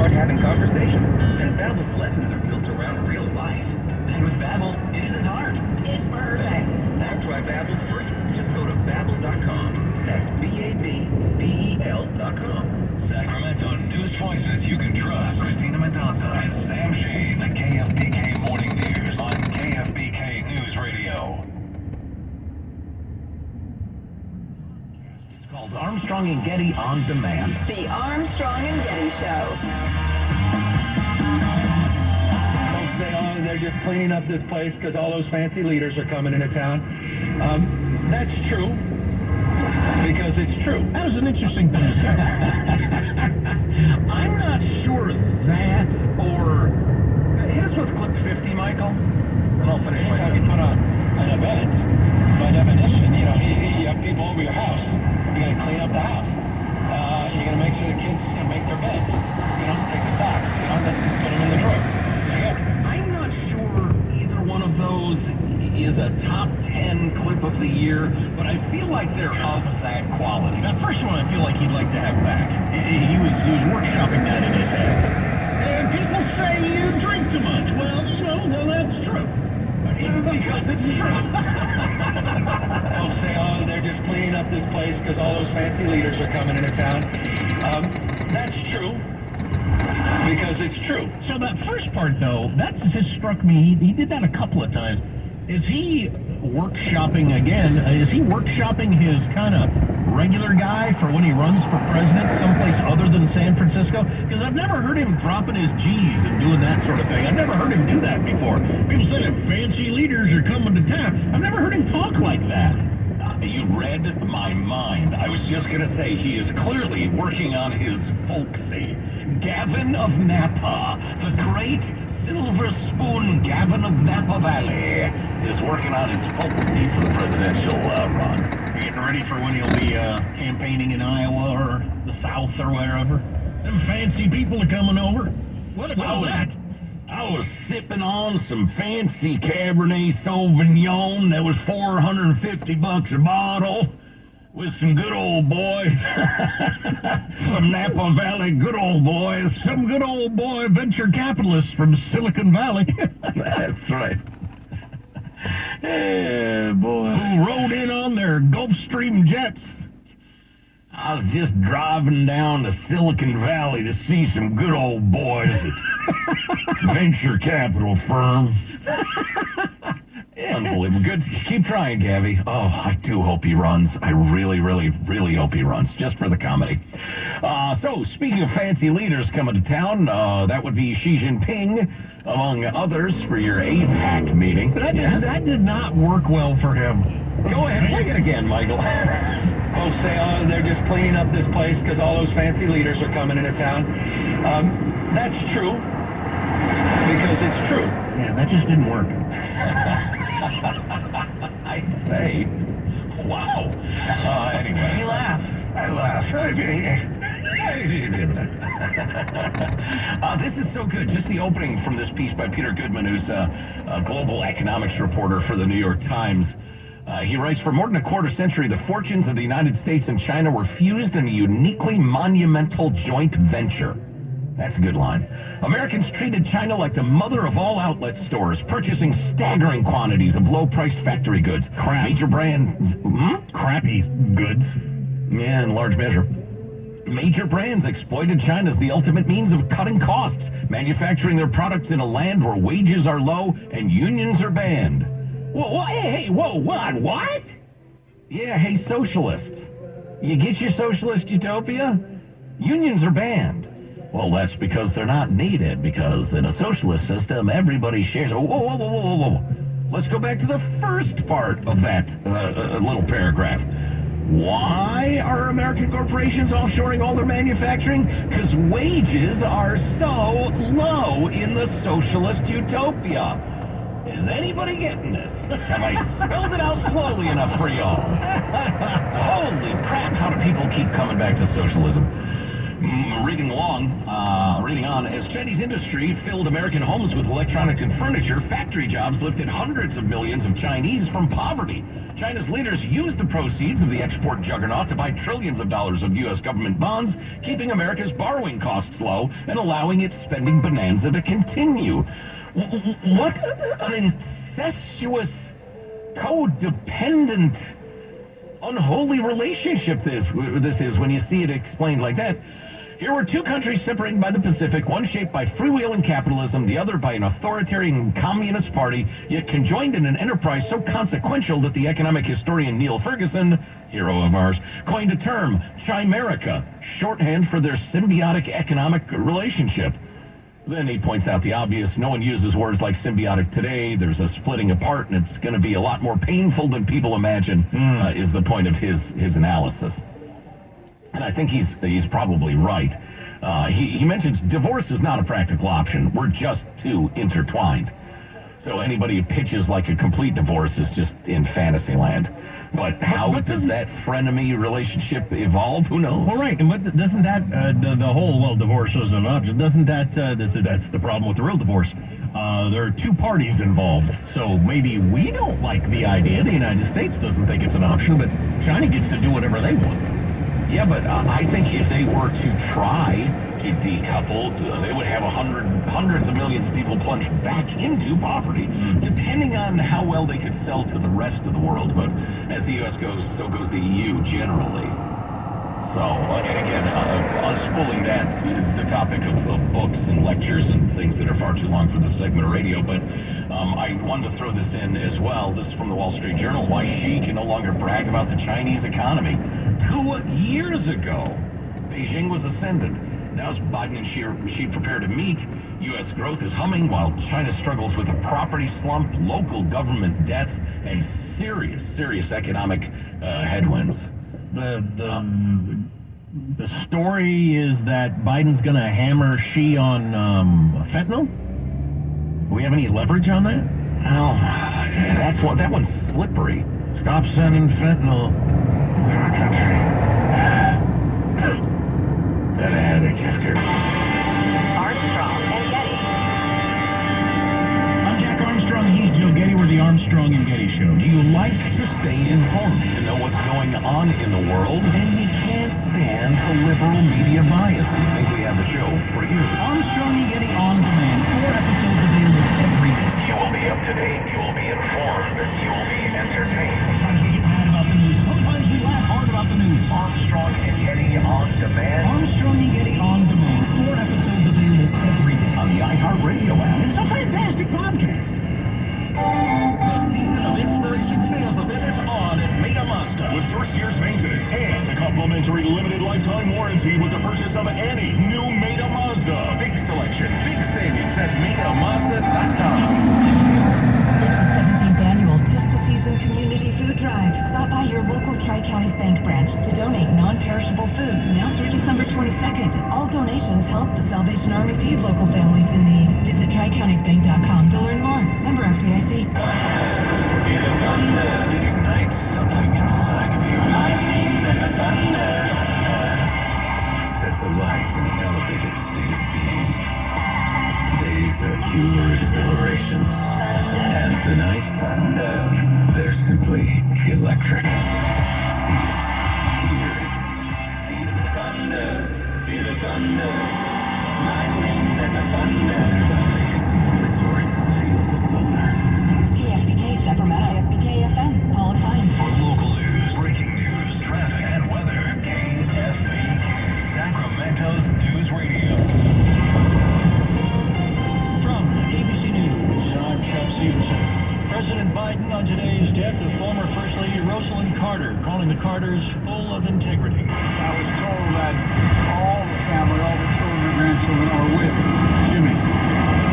start having conversations. And Babbel's lessons are built around real life. And with Babbel, it isn't hard. It's perfect. That's why Babbel's free. Just go to Babbel.com. That's Babbel.com. Sacramento news voices you can trust. Christina Mendoza and Sam Shane, the KFBK Morning News on KFBK News Radio. It's called Armstrong and Getty On Demand. The Armstrong and Getty Show. Folks say, oh, they're just cleaning up this place because all those fancy leaders are coming into town. That's true. Because it's true. That was an interesting thing to say. I'm not sure that or... Hit us with clip 50, Michael. And I'll finish my talking. Put on an event. By definition, you have people over your house. You're going to clean up the house. You're going to make sure the kids make their beds. Take the socks. Let's put them in the drawer. I'm not sure either one of those is a top 10 clip of the year, but I feel like they're of that quality. That first one I feel like he'd like to have back. He was workshopping that in his head. And people say you drink too much. Well, that's true. Because it's true. Folks say, oh, they're just cleaning up this place because all those fancy leaders are coming into town. That's true. Because it's true. So that first part, though, that just struck me. He did that a couple of times. Is he workshopping again? Is he workshopping his kind of regular guy for when he runs for president someplace other than San Francisco? Because I've never heard him dropping his G's and doing that sort of thing. I've never heard him do that before. People say that fancy leaders are coming to town. I've never heard him talk like that. You read my mind. I was just going to say he is clearly working on his folksy. Gavin of Napa, the great Silver Spoon Gavin of Napa Valley, is working on his folksy for the presidential run. Getting ready for when he'll be campaigning in Iowa or the South or wherever. Them fancy people are coming over. What about that? I was sipping on some fancy Cabernet Sauvignon that was $450 a bottle with some good old boys. Some Napa Valley good old boys. Some good old boy venture capitalists from Silicon Valley. That's right. Yeah, boy. Who rode in on their Gulfstream jets. I was just driving down to Silicon Valley to see some good old boys at venture capital firms. Unbelievable. Good. Keep trying, Gabby. Oh, I do hope he runs. I really, really, really hope he runs, just for the comedy. So, speaking of fancy leaders coming to town, that would be Xi Jinping, among others, for your APAC meeting. That did not work well for him. Go ahead, play it again, Michael. Folks say, oh, they're just cleaning up this place because all those fancy leaders are coming into town. That's true. Because it's true. Yeah, that just didn't work. I say. Wow. Anyway. He laughed. I laughed. This is so good. Just the opening from this piece by Peter Goodman, who's a global economics reporter for the New York Times. He writes, for more than a quarter century, the fortunes of the United States and China were fused in a uniquely monumental joint venture. That's a good line. Americans treated China like the mother of all outlet stores, purchasing staggering quantities of low-priced factory goods. Major brands... Crappy goods. Yeah, in large measure. Major brands exploited China as the ultimate means of cutting costs, manufacturing their products in a land where wages are low and unions are banned. Whoa, hey, whoa, what? Yeah, hey, socialists. You get your socialist utopia? Unions are banned. Well, that's because they're not needed, because in a socialist system, everybody shares... Whoa. Let's go back to the first part of that little paragraph. Why are American corporations offshoring all their manufacturing? Because wages are so low in the socialist utopia. Is anybody getting this? Have I spelled it out slowly enough for y'all? Holy crap, how do people keep coming back to socialism? Reading on on. As Chinese industry filled American homes with electronics and furniture, factory jobs lifted hundreds of millions of Chinese from poverty. China's leaders used the proceeds of the export juggernaut to buy trillions of dollars of U.S. government bonds, keeping America's borrowing costs low and allowing its spending bonanza to continue. What an incestuous, codependent, unholy relationship this is when you see it explained like that. Here were two countries separated by the Pacific, one shaped by freewheeling capitalism, the other by an authoritarian communist party, yet conjoined in an enterprise so consequential that the economic historian Neil Ferguson, hero of ours, coined a term, Chimerica, shorthand for their symbiotic economic relationship. Then he points out the obvious. No one uses words like symbiotic today. There's a splitting apart, and it's going to be a lot more painful than people imagine, is the point of his analysis. And I think he's probably right. He mentions divorce is not a practical option. We're just too intertwined. So anybody who pitches like a complete divorce is just in fantasy land. But how does that frenemy relationship evolve? Who knows? Well, right, but doesn't that, the whole, divorce is an option, doesn't that, that's the problem with the real divorce. There are two parties involved, so maybe we don't like the idea, the United States doesn't think it's an option, but China gets to do whatever they want. Yeah, but I think if they were to try to decouple, they would have hundreds of millions of people plunged back into poverty, depending on how well they could sell to the rest of the world. But as the U.S. goes, so goes the EU generally. So, and again, unspooling that is the topic of books and lectures and things that are far too long for this segment of radio, but I wanted to throw this in as well. This is from the Wall Street Journal. Why Xi can no longer brag about the Chinese economy. 2 years ago, Beijing was ascendant. Now as Biden and Xi prepare to meet, U.S. growth is humming while China struggles with a property slump, local government debt, and serious economic headwinds. The story is that Biden's going to hammer Xi on fentanyl? Do we have any leverage on that? Oh, that one's slippery. Stop sending fentanyl to our country. That I had a Chester. Armstrong and Getty. I'm Jack Armstrong, he's Joe Getty. We're the Armstrong and Getty Show. Do you like to stay informed, to know what's going on in the world? And you can't stand the liberal media bias. We think we have a show for you. Armstrong and Getty on demand. 4 episodes available every day. You will be up to date, you will be informed, and you will be entertained. Sometimes we get mad about the news. Sometimes we laugh hard about the news. Armstrong and Getty on demand. Armstrong and Getty on demand. 4 episodes available every day. On the iHeartRadio app. It's a fantastic podcast. The season of inspiration sales event is on at Meta Mazda. With first year's maintenance and a complimentary limited lifetime warranty with the purchase of any new Meta Mazda. Big selection, big savings at MetaMazda.com. It's the 17th annual Pistol Season Community Food Drive. Stop by your local Tri-County Bank branch to donate non-perishable food now through December 22nd. All donations help the Salvation Army feed local families in need. Visit TriCountyBank.com to learn more. Member FDIC. Ignite something inside of you. Set the light in an elevated state of being. Days of pure exhilaration. And the night, they're simply electric. Hear it. Feel the thunder. Feel the thunder. My wings and the thunder. Feel the thunder. KFBK Sacramento. KFBK FM. Paul Fine. For local news, breaking news, traffic, and weather, KFBK, Sacramento's News Radio. From ABC News, I'm Chuck Stevenson. President Biden on today's death of former First Lady Rosalind Carter, calling the Carters full of integrity. I was told that all the family, all the children and grandchildren are with Jimmy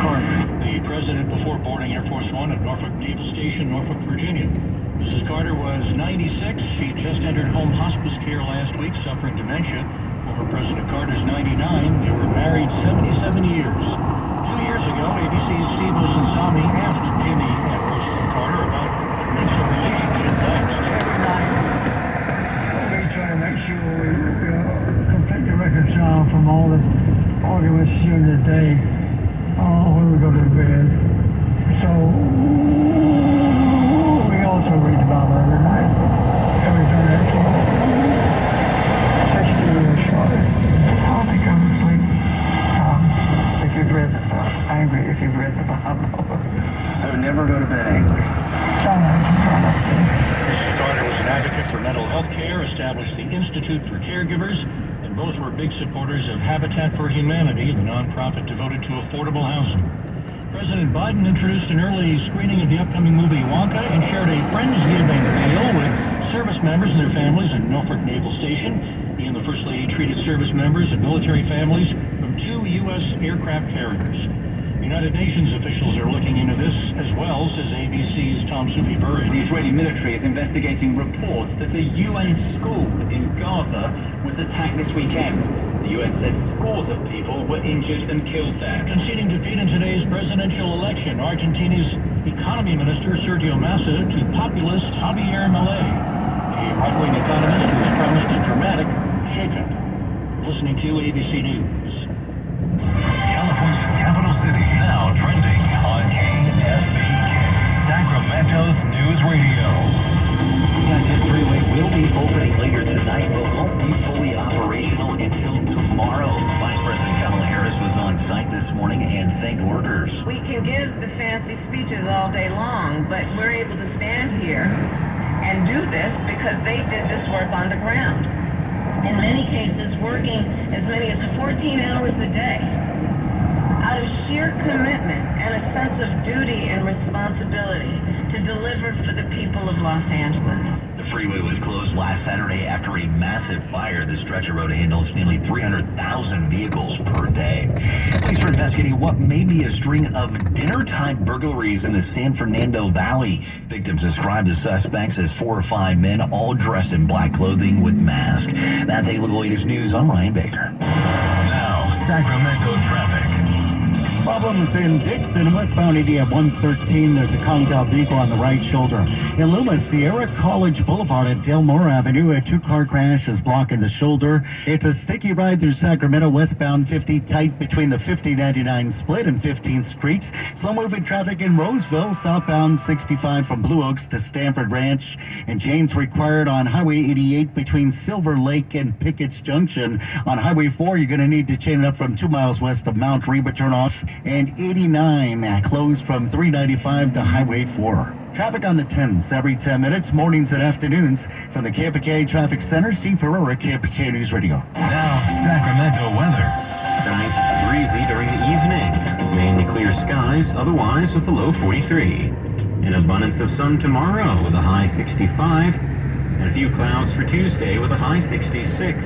Carter. The president before boarding Air Force One at Norfolk Naval Station, Norfolk, Virginia. Mrs. Carter was 96. She just entered home hospice care last week, suffering dementia. Former President Carter's 99. They were married 77 years. 2 years ago, ABC's Steve Musensami asked Jimmy and Rosalind Carter about what makes their relationship last. We try to make sure we completely reconcile from all the arguments much during the day. Oh, when we go to bed. So we also read the Bible every night. Every time I come home. 60 years short. I don't think I'm asleep. If you've read the Bible, angry if you've read the Bible. I would never go to bed angry. Carter was an advocate for mental health care, established the Institute for Caregivers, and both were big supporters of Habitat for Humanity, the nonprofit devoted to affordable housing. President Biden introduced an early screening of the upcoming movie Wonka and shared a Friendsgiving meal with service members and their families in Norfolk Naval Station. He and the First Lady treated service members and military families from 2 U.S. aircraft carriers. United Nations officials are looking into this as well, says ABC's Tom Sufi-Burri. The Israeli military is investigating reports that a UN school in Gaza was attacked this weekend. The UN said scores of people were injured and killed there. Conceding defeat in today's presidential election, Argentina's economy minister Sergio Massa to populist Javier Milei, a right-wing economist who has promised a dramatic shakeup. Listening to ABC News. California's capital city now trending on KSBK, Sacramento's News Radio. The freeway will be opening later tonight, but won't be fully operational until tomorrow. Vice President Kamala Harris was on site this morning and thanked workers. We can give the fancy speeches all day long, but we're able to stand here and do this because they did this work on the ground. In many cases, working as many as 14 hours a day. Out of sheer commitment and a sense of duty and responsibility to deliver for the people of Los Angeles. The freeway was closed last Saturday after a massive fire. The stretch of road handles nearly 300,000 vehicles per day. Police are investigating what may be a string of dinner-time burglaries in the San Fernando Valley. Victims described the suspects as 4 or 5 men, all dressed in black clothing with masks. That's a look at the latest news. I'm Ryan Baker. Now, Sacramento traffic. Problems in Dixon, westbound EDM 113. There's a Kongdale vehicle on the right shoulder. In Loomis, Sierra College Boulevard at Delmore Avenue, a 2-car crash is blocking the shoulder. It's a sticky ride through Sacramento, westbound 50, tight between the 50-99 split and 15th Street. Slow-moving traffic in Roseville, southbound 65 from Blue Oaks to Stanford Ranch. And chains required on Highway 88 between Silver Lake and Pickett's Junction. On Highway 4, you're going to need to chain it up from 2 miles west of Mount Reba turnoff. And 89 closed from 395 to Highway 4. Traffic on the 10s every 10 minutes, mornings and afternoons. From the KPK Traffic Center, Steve Ferreira, KPK News Radio. Now, Sacramento weather. Tonight, breezy during the evening. Mainly clear skies, otherwise with a low 43. An abundance of sun tomorrow with a high 65. And a few clouds for Tuesday with a high 66.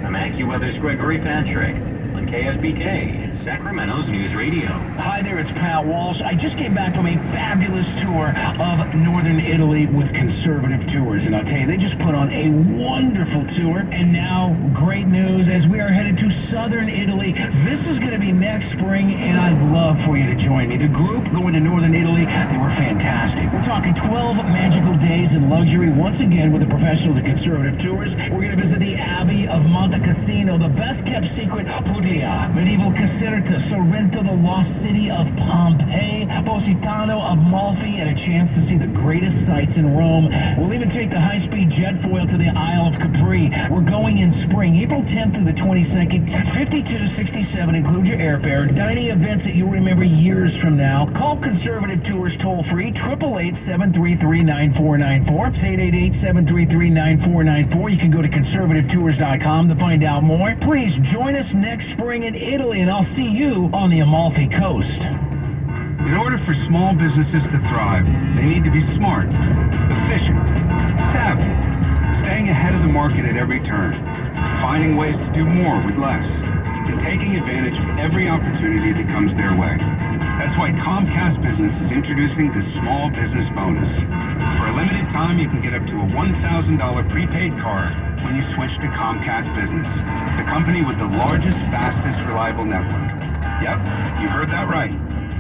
I'm AccuWeather's Gregory Patrick on KSBK, Sacramento's News Radio. Hi there, it's Pat Walsh. I just came back from a fabulous tour of northern Italy with Conservative Tours. And I'll tell you, they just put on a wonderful tour. And now, great news, as we are headed to southern Italy. This is going to be next spring, and I'd love for you to join me. The group going to northern Italy, they were fantastic. We're talking 12 magical days in luxury, once again with the professionals at Conservative Tours. We're going to visit the Abbey of Monte Cassino, the best-kept secret, Puglia, medieval Caserta, Sorrento, the lost city of Pompeii, Positano, Amalfi, and a chance to see the greatest sights in Rome. We'll even take the high-speed jet foil to the Isle of Capri. We're going in spring, April 10th through the 22nd. 5267 includes your airfare. Dining events that you'll remember years from now. Call Conservative Tours toll-free, 888-733-9494. It's 888-733-9494. You can go to conservativetours.com to find out more. Please join us next spring in Italy, and I'll see you on the Amalfi Coast. In order for small businesses to thrive, they need to be smart, efficient, savvy, staying ahead of the market at every turn, finding ways to do more with less, and taking advantage of every opportunity that comes their way. That's why Comcast Business is introducing the Small Business Bonus. For a limited time, you can get up to a $1,000 prepaid card when you switch to Comcast Business, the company with the largest, fastest, reliable network. Yep, you heard that right.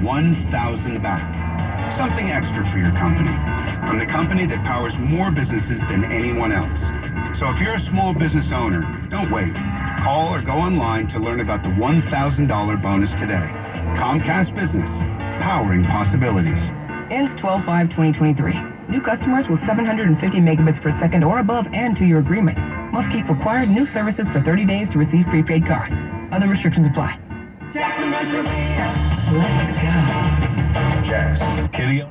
1,000 back. Something extra for your company. From the company that powers more businesses than anyone else. So if you're a small business owner, don't wait. Call or go online to learn about the $1,000 bonus today. Comcast Business, powering possibilities. Ends 12/5/2023. New customers with 750 megabits per second or above and 2-year agreement must keep required new services for 30 days to receive prepaid cards. Other restrictions apply. Let's go. Jazz. Kitty.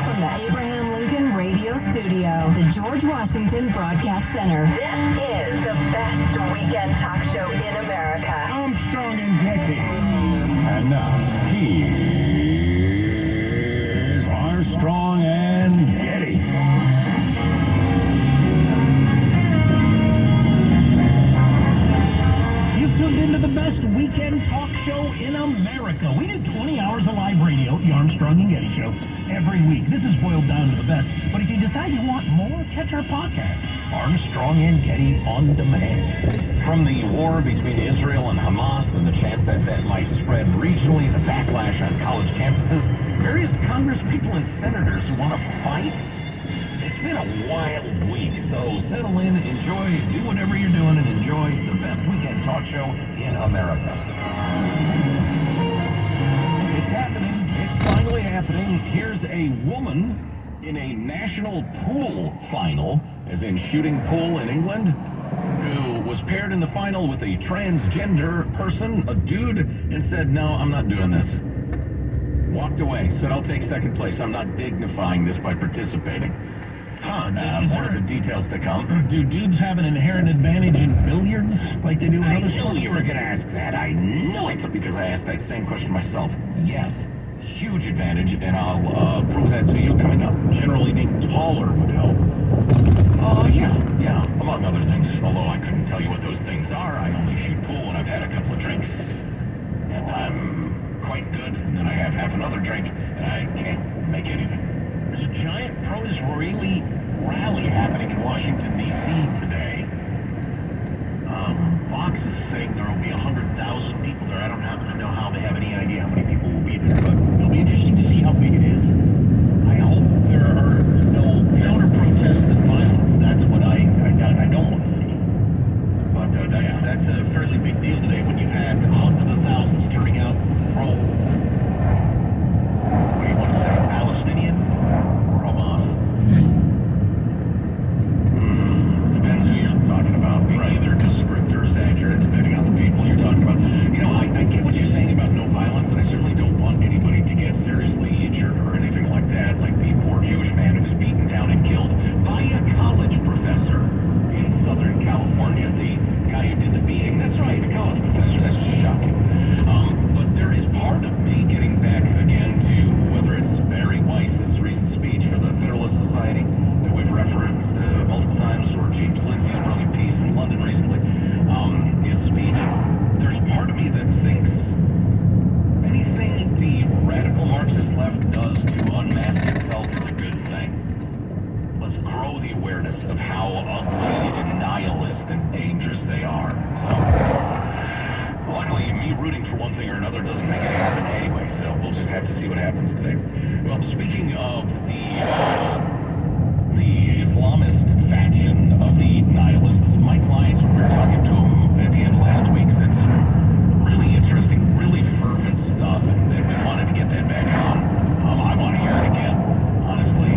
From the Abraham Lincoln Radio Studio, the George Washington Broadcast Center. This is the best weekend talk show in America. Armstrong and Getty. And now, here's Armstrong and Getty. You've tuned into the best weekend talk show in America. We do 20 hours of live radio, the Armstrong and Getty Show, every week. This is boiled down to the best. But if you decide you want more, catch our podcast, Armstrong and Getty On Demand. From the war between Israel and Hamas and the chance that that might spread regionally, the backlash on college campuses, various Congress people and senators who want to fight. It's been a wild week, so settle in, enjoy, do whatever you're doing, and enjoy the best weekend talk show in America. It's happening. It's finally happening. Here's a woman in a national pool final, as in shooting pool in England, who was paired in the final with a transgender person, a dude, and said, no, I'm not doing this. Walked away, said, I'll take second place. I'm not dignifying this by participating. More of the details to come. Do dudes have an inherent advantage in billiards like they do in I other knew sports? you were going to ask that. I knew it because I asked that same question myself. Yes, huge advantage, and I'll prove that to you coming up. Generally being taller would help. Yeah, among other things. Although I couldn't tell you what those things are. I only shoot pool when I've had a couple of drinks. And I'm quite good. And then I have half another drink, and I can't make anything. There's a giant pro-Israeli rally happening in Washington, D.C. today. Fox is saying there will be 100,000 people there. I don't know how they have any idea how many people will be there, but it'll be interesting to see how big it is. I hope there are no counter-protests and violence. That's what I don't want to see. But that's a fairly big deal today when you had hundreds of thousands turning out pro. What do you want to say? Palestinian or Hamas? Depends who you're talking about. Either descriptor or exaggerate, depending on the people you're talking about. You know, I get what you're saying about no violence, and I certainly don't want anybody to get seriously injured or anything like that, like the poor Jewish man who was beaten down and killed by a college professor in Southern California. The guy who did the beating, that's right, a college professor. That's just shocking. But there is part of me getting back again to whether it's Barry Weiss's recent speech for the Federalist Society that we've referenced multiple times, or James Lindsay's brilliant piece in London recently. His speech, there's part of me that thinks anything the radical Marxist left does to unmask itself is a good thing. Let's grow the awareness of how ugly and nihilist and dangerous they are. So, luckily, me rooting for one thing or another doesn't make it happen anyway, so we'll just have to see what happens today. Well, speaking of the Islamist faction of the nihilists, Mike Lyons, we were talking to him at the end of last week, said some really interesting, really fervent stuff, and we wanted to get that back on. I want to hear it again, honestly,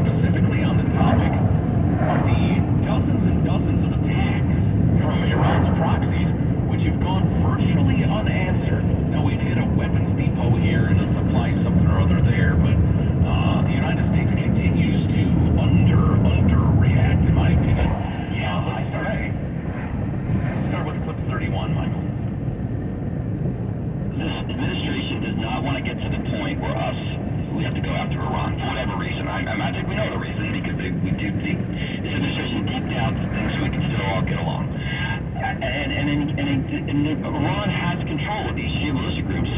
specifically on the topic of the dozens and dozens of attacks from Iran's proxies, which have gone virtually unanswered. Now, we've hit a weapons depot here and a supply something or other there, but the United States continues to underreact, in my opinion. Yeah, let's start with clip 31, Michael. This administration does not want to get to the point where we have to go after Iran for whatever reason. I think we know the reason, because this administration deep down thinks we can still all get along. And Iran has control of these Shia militia groups